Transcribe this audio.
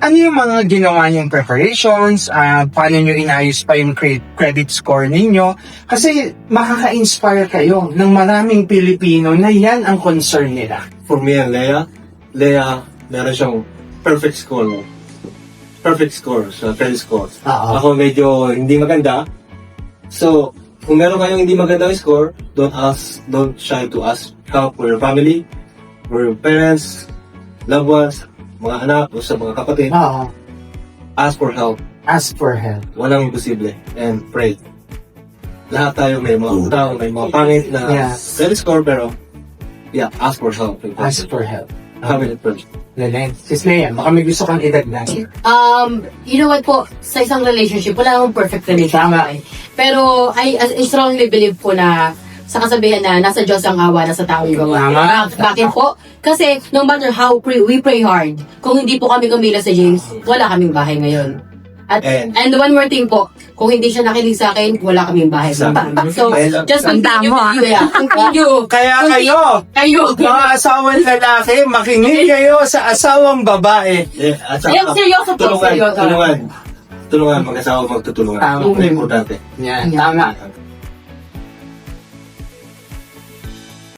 Ano yung mga ginawa niyong preparations? Paano niyo inayos pa yung credit score ninyo? Kasi makaka-inspire kayo ng maraming Pilipino na yan ang concern nila. For me and Leia, meron siyang perfect score. Perfect score sa credit score. Ako medyo hindi maganda. So, kung meron kayong hindi magandang score, don't shy to ask help for your family, for your parents, loved ones, mga anak, o sa mga kapatid. Ask for help. Ask for help. Walang imposible. And pray. Lahat tayo may mga utang, may mga pangit na credit score, pero ask for help. Ask for help. Have it first. Lelen, Sis Leia, baka may gusto kang idagdag. You know what po, sa isang relationship, wala akong perfect relationship. Pero I strongly believe po na sa kasabihan na nasa Diyos ang awa, nasa taong gawa. Bakit po? Kasi no matter how we pray hard, kung hindi po kami kumila sa James, wala kaming bahay ngayon. And one more thing po, kung hindi siya nakinig sa akin, wala kaming bahay. So, just continue. Continue. Kaya kayo, mga asawang lalaki, makinig kayo sa asawang babae. Seryoso po, seryoso. Tulungan mag-asawa magtutulungan. Tama. Importante. Yan, tama.